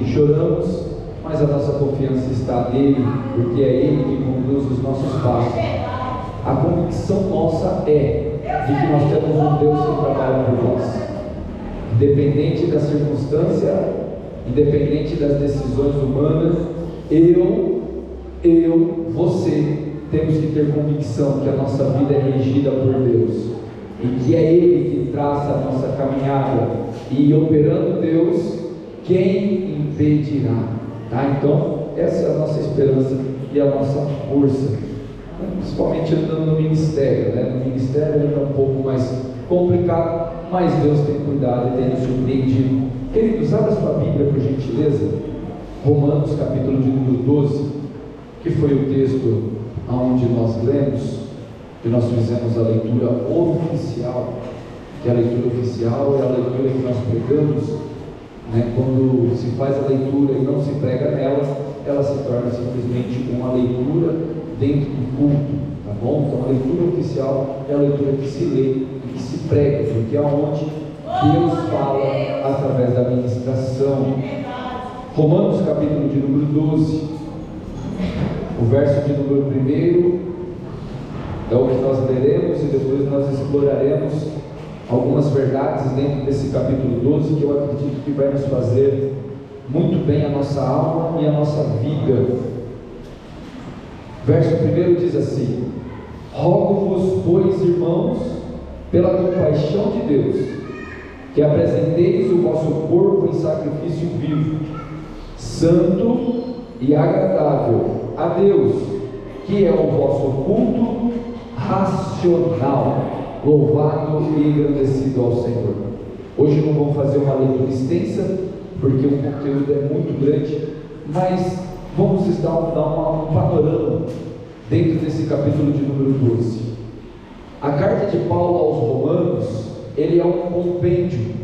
choramos, mas a nossa confiança está nele, porque é ele que conduz os nossos passos. A convicção nossa é de que nós temos um Deus que trabalha por nós, independente da circunstância, independente das decisões humanas. Você temos que ter convicção que a nossa vida é regida por Deus, e que é Ele que traça a nossa caminhada, e operando Deus, quem impedirá? Então, essa é a nossa esperança e a nossa força, principalmente andando no ministério, No ministério ainda é um pouco mais complicado, mas Deus tem cuidado e tem nos surpreendido. Queridos, abra sua Bíblia por gentileza, Romanos capítulo de número 12, que foi o texto onde nós lemos, que nós fizemos a leitura oficial, que a leitura oficial é a leitura que nós pregamos, quando se faz a leitura e não se prega nela, ela se torna simplesmente uma leitura dentro do culto, tá bom? Então a leitura oficial é a leitura que se lê e que se prega, porque é onde Deus fala através da ministração. Romanos capítulo de número 12, o verso de número 1 é o que nós leremos, e depois nós exploraremos algumas verdades dentro desse capítulo 12, que eu acredito que vai nos fazer muito bem a nossa alma e a nossa vida. Verso 1 diz assim: rogo-vos, pois, irmãos, pela compaixão de Deus, que apresenteis o vosso corpo em sacrifício vivo, santo e agradável a Deus, que é o vosso culto racional. Louvado e engrandecido ao Senhor. Hoje não vamos fazer uma leitura extensa, porque o conteúdo é muito grande, mas vamos dar um panorama dentro desse capítulo de número 12. A carta de Paulo aos Romanos, ele é um compêndio,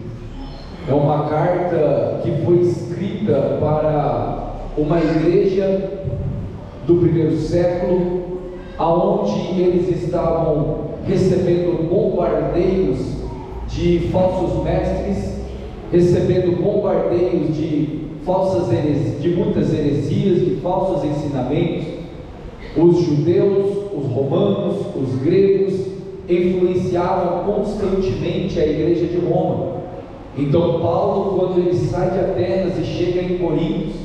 é uma carta que foi escrita para uma igreja do primeiro século, aonde eles estavam recebendo bombardeios de falsos mestres, recebendo bombardeios de de muitas heresias, de falsos ensinamentos. Os judeus, os romanos, os gregos influenciavam constantemente a igreja de Roma. Então Paulo, quando ele sai de Atenas e chega em Corinto,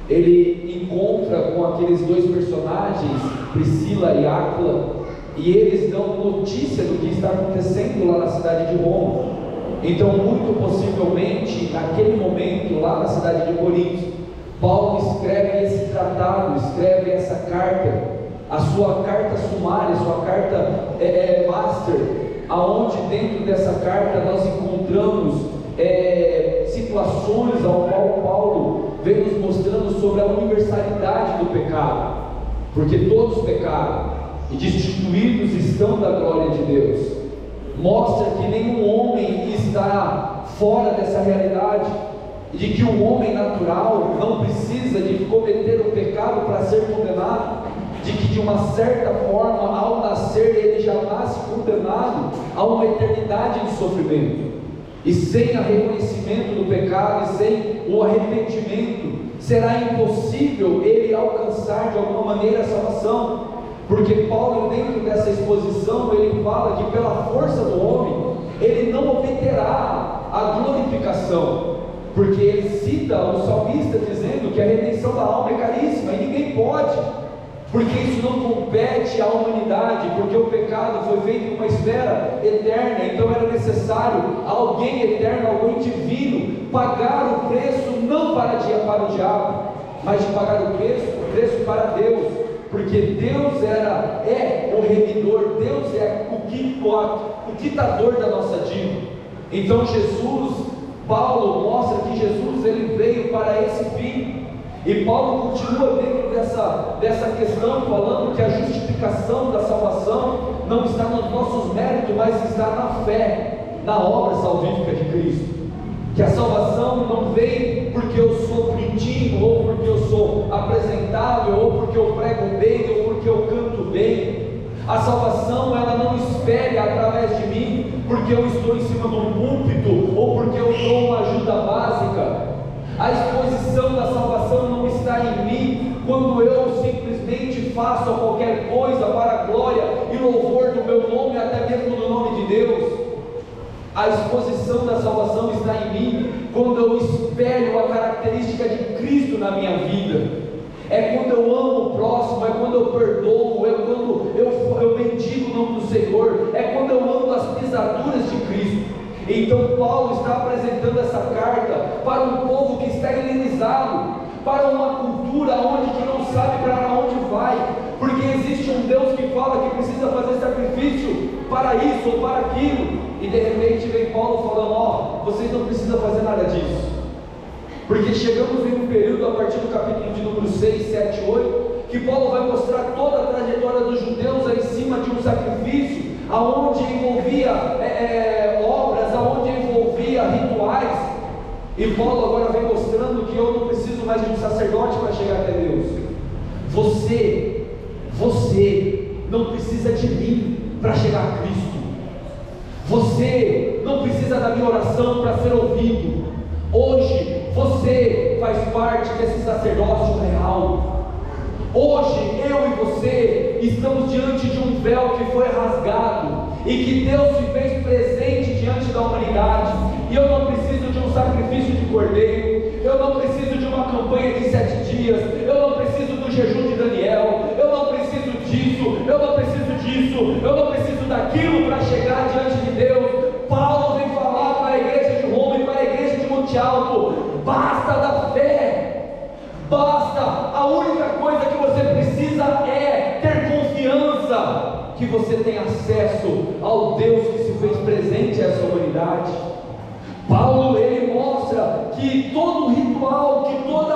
ele encontra com aqueles dois personagens, Priscila e Áquila, e eles dão notícia do que está acontecendo lá na cidade de Roma. Então, muito possivelmente, naquele momento, lá na cidade de Corinto, Paulo escreve esse tratado, escreve essa carta, a sua carta sumária, sua carta master, aonde dentro dessa carta nós encontramos situações ao qual Paulo vem nos mostrando sobre a universalidade do pecado, porque todos pecaram e destituídos estão da glória de Deus. Mostra que nenhum homem está fora dessa realidade, e de que um homem natural não precisa de cometer o pecado para ser condenado, de que de uma certa forma, ao nascer, ele já nasce condenado a uma eternidade de sofrimento, e sem o reconhecimento do pecado e sem o arrependimento, será impossível ele alcançar de alguma maneira a salvação. Porque Paulo, dentro dessa exposição, ele fala que pela força do homem, ele não obterá a glorificação, porque ele cita o salmista dizendo que a redenção da alma é caríssima, e ninguém pode, porque isso não compete à humanidade, porque o pecado foi feito em uma esfera eterna, então era necessário alguém eterno, alguém divino, pagar o preço, não para o diabo, mas de pagar o preço para Deus, porque Deus é o remidor, Deus é o quitador da nossa dívida. Então Paulo mostra que Jesus ele veio para esse fim, e Paulo continua dentro dessa questão, falando que a justificação da salvação não está nos nossos méritos, mas está na fé, na obra salvífica de Cristo. Que a salvação não vem porque eu sou bonitinho, ou porque eu sou apresentável, ou porque eu prego bem, ou porque eu canto bem. A salvação ela não espelha através de mim porque eu estou em cima de um púlpito, ou porque eu dou uma ajuda básica. A exposição da salvação não está em mim quando eu simplesmente faço qualquer coisa para a glória e louvor do meu nome, até mesmo do nome de Deus. A exposição da salvação está em mim quando eu espelho a característica de Cristo na minha vida. É quando eu amo o próximo, é quando eu perdoo, é quando eu bendigo o nome do Senhor, é quando eu ando as pisaduras de Cristo. Então Paulo está apresentando essa carta para um povo que está helenizado, para uma cultura onde que não sabe para onde vai, porque existe um Deus que fala que precisa fazer sacrifício para isso ou para aquilo, e de repente vem Paulo falando: ó, vocês não precisam fazer nada disso, porque chegamos em um período, a partir do capítulo de número 6, 7, 8, que Paulo vai mostrar toda a trajetória dos judeus em cima de um sacrifício, aonde envolvia obras, aonde envolvia rituais, e Paulo agora vem mostrando que eu não preciso mais de um sacerdote para chegar até Deus. Você não precisa de mim para chegar a Cristo. Você não precisa da minha oração para ser ouvido. Hoje você faz parte desse sacerdócio real. Hoje eu e você estamos diante de um véu que foi rasgado e que Deus se fez presente diante da humanidade. E eu não preciso de um sacrifício de cordeiro, eu não preciso de uma campanha de 7 dias, eu não preciso do jejum de Daniel, eu não preciso disso, eu não preciso disso, eu não preciso daquilo para chegar diante de Deus. Paulo vem falar para a igreja de Roma e para a igreja de Monte Alto: basta da fé, basta. A única coisa que você precisa é ter confiança que você tem acesso ao Deus que se fez presente a essa humanidade. Paulo, ele mostra que todo o ritual, que todo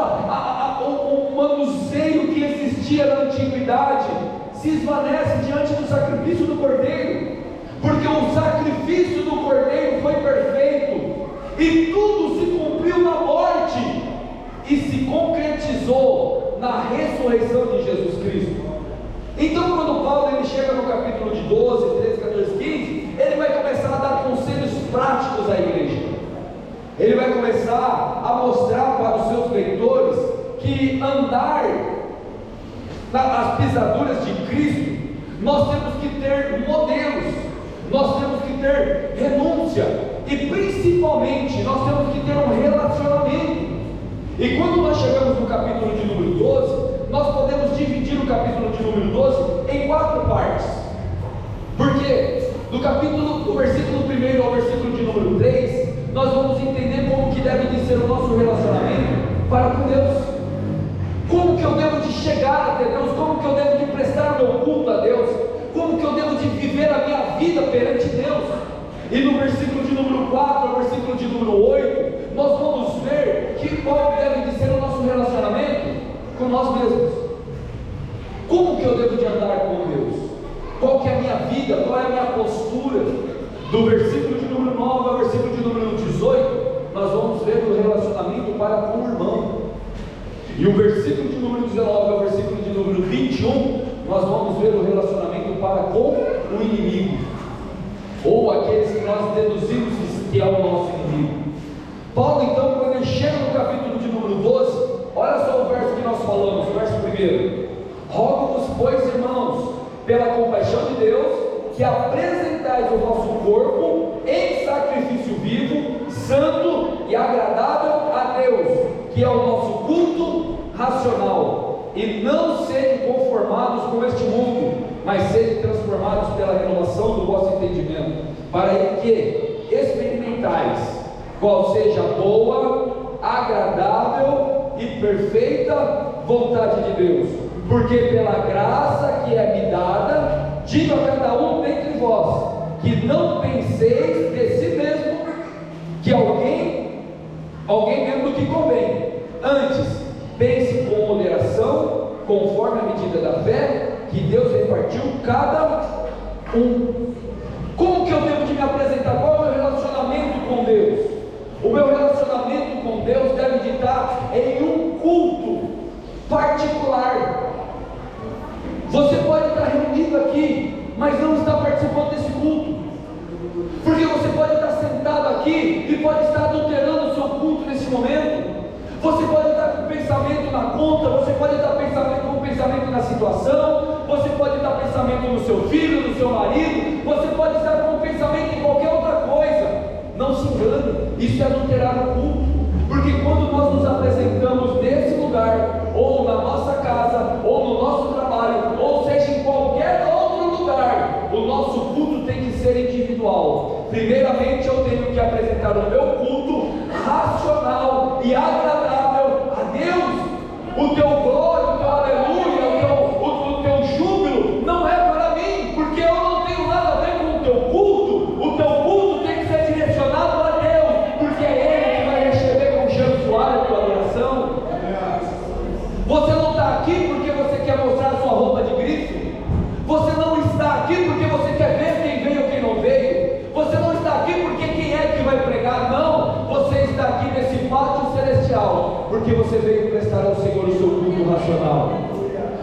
o manuseio que existia na antiguidade se esvanece diante do sacrifício do cordeiro, porque o sacrifício do cordeiro foi perfeito e tudo se cumpriu na morte e se concretizou na ressurreição de Jesus Cristo. Então, quando Paulo ele chega no capítulo de 12, 13, 14, 15, ele vai começar a dar conselhos práticos à igreja. Ele vai começar a mostrar para os seus leitores que andar nas pisaduras de Cristo, nós temos que ter modelos, nós temos que ter renúncia, e principalmente nós temos que ter um relacionamento. E quando nós chegamos no capítulo de número 12, nós podemos dividir o capítulo de número 12 em 4 partes, porque do versículo 1 ao versículo de número 3, nós vamos entender como que deve de ser o nosso relacionamento para com Deus, como que eu devo de chegar até Deus, como que eu devo de prestar o meu culto a Deus, como que eu devo de viver a minha vida perante Deus. E no versículo de número 4 ao versículo de número 8, nós vamos ver que qual deve de ser o nosso relacionamento com nós mesmos. Como que eu devo de andar com Deus? Qual que é a minha vida? Qual é a minha postura? Do versículo de número 9 ao versículo de número 18, nós vamos ver o relacionamento para com o irmão. E o versículo de número 19 ao versículo de número 21, nós vamos ver o relacionamento para com o inimigo, ou aqueles que nós deduzimos que é o nosso inimigo. Paulo, então, quando ele chega no capítulo de número 12, olha só o verso que nós falamos, o verso 1: rogo-vos, pois, irmãos, pela compaixão de Deus, que apresentais o vosso corpo em sacrifício vivo, santo e agradável a Deus, que é o nosso culto racional, e não sede conformados com este mundo, mas sede transformados pela renovação do vosso entendimento, para que experimentais qual seja a boa, agradável e perfeita vontade de Deus. Porque pela graça que é me dada, digo a cada um dentre vós, que não penseis de si mesmo, que alguém mesmo que convém, antes pense com moderação, conforme a medida da fé que Deus repartiu cada um. Como que eu devo de me apresentar? Qual é o meu relacionamento com Deus? O meu relacionamento com Deus deve de estar em um culto particular. Você pode estar reunido aqui, mas não está participando desse culto, porque você pode estar sentado aqui e pode estar adulterando o seu culto nesse momento, pensamento na conta, você pode estar com um pensamento na situação, você pode estar pensamento no seu filho, no seu marido, você pode estar com um pensamento em qualquer outra coisa. Não se engane, isso é adulterar o culto, porque quando nós nos apresentamos nesse lugar, ou na nossa casa, ou no nosso trabalho, ou seja, em qualquer outro lugar, o nosso culto tem que ser individual. Primeiramente eu tenho que apresentar o meu culto racional e agradável a Deus. O teu glória, o teu aleluia, o teu júbilo não é para mim, porque eu não tenho nada a ver com o teu culto. O teu culto tem que ser direcionado a Deus, porque é Ele que vai receber com cheiro suave a tua adoração. Você não está aqui porque você quer mostrar a sua roupa de grife. Você não está aqui porque você quer ver quem veio ou quem não veio. Você não está aqui porque quem é que vai pregar. Não, você está aqui nesse pátio celestial porque você veio prestar ao Senhor o seu culto racional.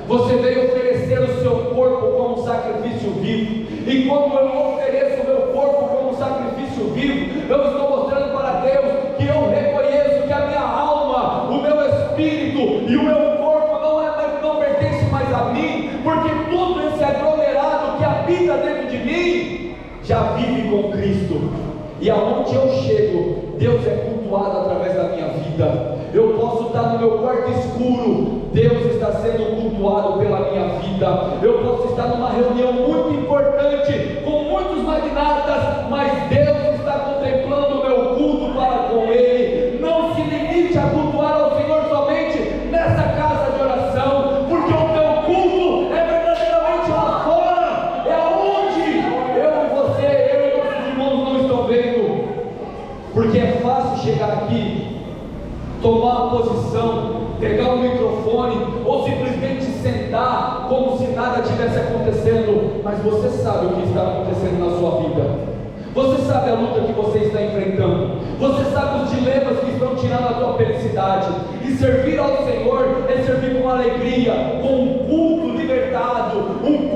Você veio oferecer o seu corpo como sacrifício vivo. E quando eu ofereço o meu corpo como sacrifício vivo, eu estou mostrando para Deus que eu reconheço que a minha alma, o meu espírito e o meu corpo não pertence mais a mim, porque todo esse aglomerado que habita dentro de mim já vive com Cristo. E aonde eu chego, Deus é cultuado através da minha vida. Eu posso estar no meu quarto escuro, Deus está sendo cultuado pela minha vida. Eu posso estar numa reunião muito importante, com muitos magnatas, mas Deus está contemplando o meu culto para com Ele. Não se limite a cultuar ao Senhor somente nessa casa de oração, porque o teu culto é verdadeiramente lá fora, é onde eu e você, eu e nossos irmãos não estão vendo, porque é fácil chegar aqui, tomar uma posição, pegar o microfone ou simplesmente sentar como se nada tivesse acontecendo, mas você sabe o que está acontecendo na sua vida. Você sabe a luta que você está enfrentando. Você sabe os dilemas que estão tirando a tua felicidade. E servir ao Senhor é servir com alegria, com um culto libertado, um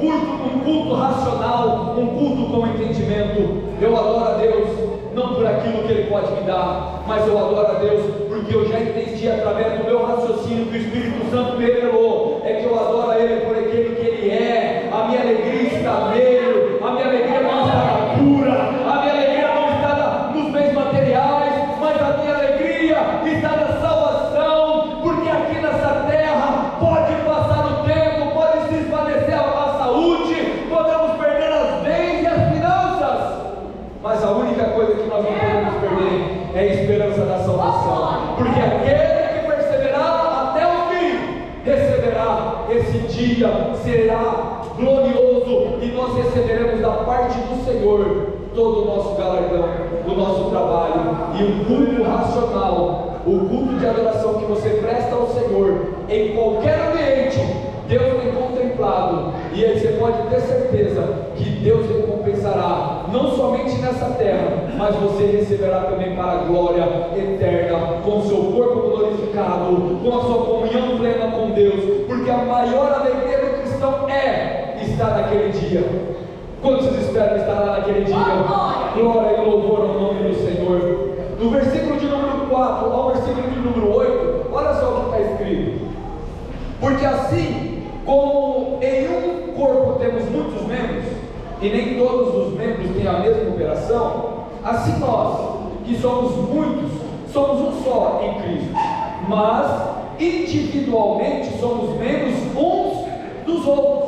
culto racional, um culto com entendimento. Eu adoro a Deus, não por aquilo que Ele pode me dar, mas eu adoro a Deus porque eu já entendi através do meu raciocínio que o Espírito Santo me revelou. É que eu adoro a Ele por aquilo que Ele é. A minha alegria está nele, a minha alegria não está na cura, a minha alegria não está nos bens materiais, mas a minha alegria está na salvação, porque aqui nessa terra pode passar o tempo, pode se esvanecer a saúde, podemos perder as bens e as finanças, mas a única coisa que nós não podemos perder é a esperança da salvação, porque aquele que perseverar até o fim receberá. Esse dia será glorioso e nós receberemos da parte do Senhor todo o nosso galardão, o nosso trabalho e o culto racional, o culto de adoração que você presta ao Senhor em qualquer ambiente. Deus tem contemplado, e aí você pode ter certeza que Deus recompensará, não somente nessa terra, mas você receberá também para a glória eterna, com o seu corpo glorificado, com a sua comunhão plena com Deus, porque a maior alegria do cristão é estar naquele dia. Quantos esperam estar lá naquele dia? Glória e louvor ao nome do Senhor. Do versículo de número 4 ao versículo de número 8, olha só o que está escrito: porque assim como em um corpo temos muitos membros, e nem todos os membros têm a mesma operação, assim nós, que somos muitos, somos um só em Cristo, mas individualmente somos membros uns dos outros,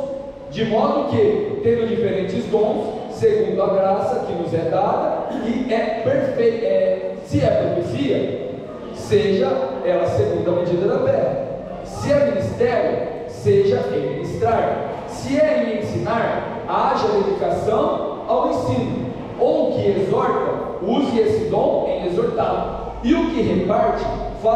de modo que, tendo diferentes dons, segundo a graça que nos é dada, e é perfeita, se é profecia, seja ela segundo a medida da fé; se é ministério, seja em ministrar; se é em ensinar, haja dedicação ao ensino; ou o que exorta, use esse dom em exortar; e o que reparte,